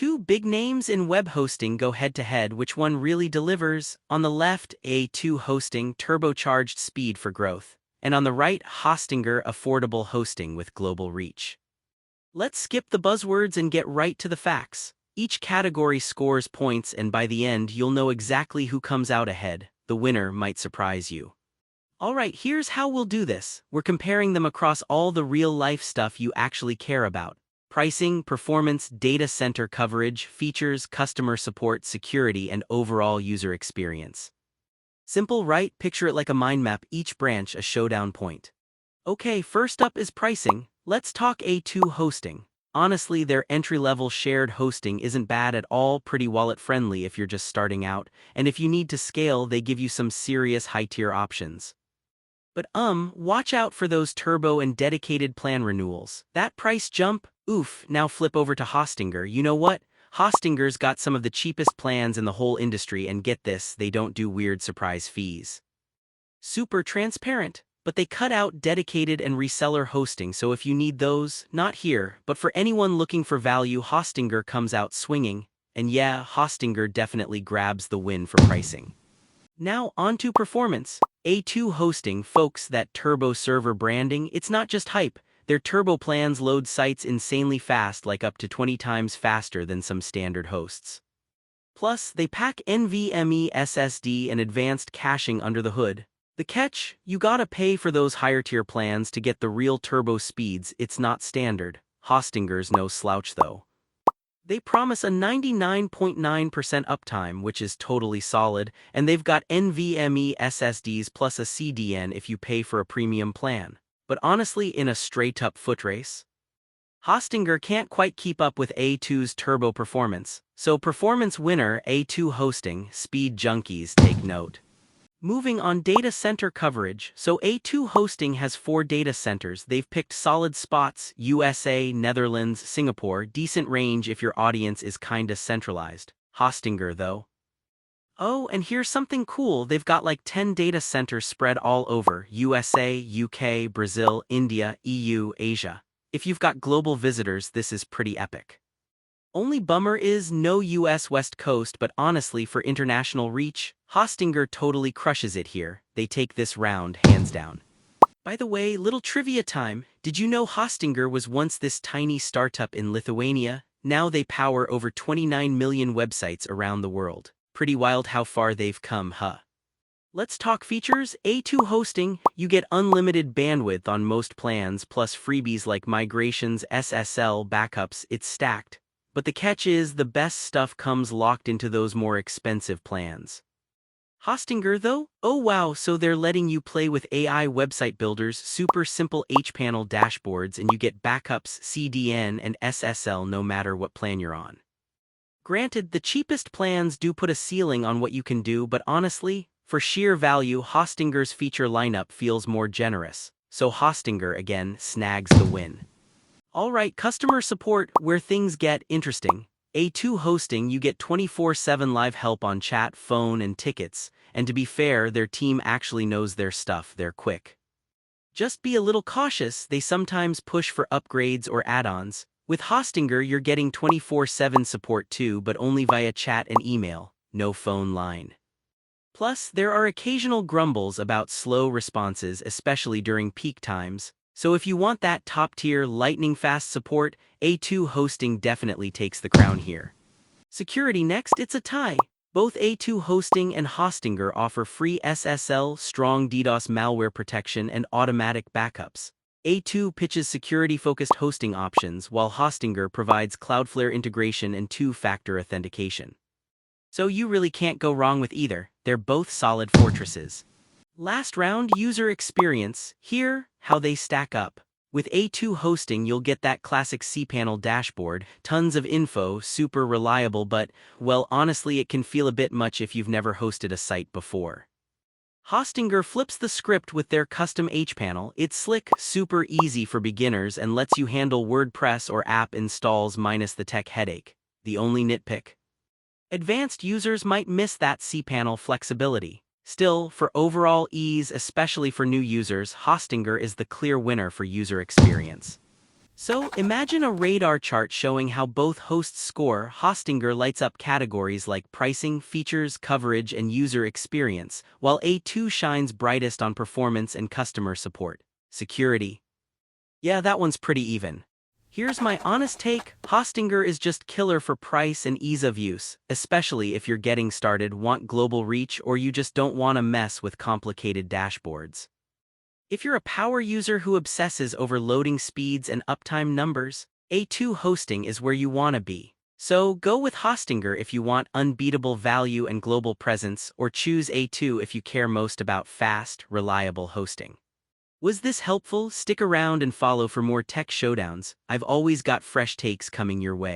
Two big names in web hosting go head-to-head. Which one really delivers? On the left, A2 Hosting, turbocharged speed for growth. And on the right, Hostinger, affordable hosting with global reach. Let's skip the buzzwords and get right to the facts. Each category scores points, and by the end you'll know exactly who comes out ahead. The winner might surprise you. Alright, here's how we'll do this. We're comparing them across all the real-life stuff you actually care about. Pricing, performance, data center coverage, features, customer support, security, and overall user experience. Simple, right? Picture it like a mind map, each branch a showdown point. Okay, first up is pricing. Let's talk A2 Hosting. Honestly, their entry-level shared hosting isn't bad at all, pretty wallet-friendly if you're just starting out, and if you need to scale, they give you some serious high-tier options. But watch out for those turbo and dedicated plan renewals. That price jump? Oof, now flip over to Hostinger. You know what? Hostinger's got some of the cheapest plans in the whole industry, and get this, they don't do weird surprise fees. Super transparent, but they cut out dedicated and reseller hosting, so if you need those, not here, but for anyone looking for value, Hostinger comes out swinging. And yeah, Hostinger definitely grabs the win for pricing. Now onto performance. A2 Hosting, folks, that turbo server branding, it's not just hype. Their turbo plans load sites insanely fast, like up to 20 times faster than some standard hosts. Plus, they pack NVMe SSD and advanced caching under the hood. The catch? You gotta pay for those higher-tier plans to get the real turbo speeds. It's not standard. Hostinger's no slouch though. They promise a 99.9% uptime, which is totally solid, and they've got NVMe SSDs plus a CDN if you pay for a premium plan. But honestly, in a straight-up foot race, Hostinger can't quite keep up with A2's turbo performance. So performance winner, A2 Hosting. Speed junkies, take note. Moving on, data center coverage. So A2 Hosting has 4 data centers. They've picked solid spots: USA, Netherlands, Singapore. Decent range if your audience is kinda centralized. Hostinger though. Oh, and here's something cool. They've got like 10 data centers spread all over: USA, UK, Brazil, India, EU, Asia. If you've got global visitors, this is pretty epic. Only bummer is no US West Coast, but honestly, for international reach, Hostinger totally crushes it here. They take this round hands down. By the way, little trivia time. Did you know Hostinger was once this tiny startup in Lithuania? Now they power over 29 million websites around the world. Pretty wild how far they've come, huh? Let's talk features. A2 Hosting, you get unlimited bandwidth on most plans, plus freebies like migrations, SSL backups. It's stacked. But the catch is, the best stuff comes locked into those more expensive plans. Hostinger though? Oh wow, so they're letting you play with AI website builders, super simple cPanel dashboards, and you get backups, CDN, and SSL no matter what plan you're on. Granted, the cheapest plans do put a ceiling on what you can do, but honestly, for sheer value, Hostinger's feature lineup feels more generous. So Hostinger again snags the win. Alright, customer support, where things get interesting. A2 Hosting, you get 24/7 live help on chat, phone, and tickets, and to be fair, their team actually knows their stuff. They're quick. Just be a little cautious, they sometimes push for upgrades or add-ons. With Hostinger, you're getting 24/7 support too, but only via chat and email, no phone line. Plus, there are occasional grumbles about slow responses, especially during peak times. So if you want that top-tier, lightning-fast support, A2 Hosting definitely takes the crown here. Security next, it's a tie. Both A2 Hosting and Hostinger offer free SSL, strong DDoS malware protection, and automatic backups. A2 pitches security-focused hosting options, while Hostinger provides Cloudflare integration and two-factor authentication. So you really can't go wrong with either. They're both solid fortresses. Last round, user experience. Here, how they stack up. With A2 Hosting, you'll get that classic cPanel dashboard, tons of info, super reliable, but, well, honestly, it can feel a bit much if you've never hosted a site before. Hostinger flips the script with their custom cPanel. It's slick, super easy for beginners, and lets you handle WordPress or app installs minus the tech headache. The only nitpick? Advanced users might miss that cPanel flexibility. Still, for overall ease, especially for new users, Hostinger is the clear winner for user experience. So, imagine a radar chart showing how both hosts score. Hostinger lights up categories like pricing, features, coverage, and user experience, while A2 shines brightest on performance and customer support. Security. Yeah, that one's pretty even. Here's my honest take: Hostinger is just killer for price and ease of use, especially if you're getting started, want global reach, or you just don't want to mess with complicated dashboards. If you're a power user who obsesses over loading speeds and uptime numbers, A2 hosting is where you want to be. So go with Hostinger if you want unbeatable value and global presence, or choose A2 if you care most about fast, reliable hosting. Was this helpful? Stick around and follow for more tech showdowns. I've always got fresh takes coming your way.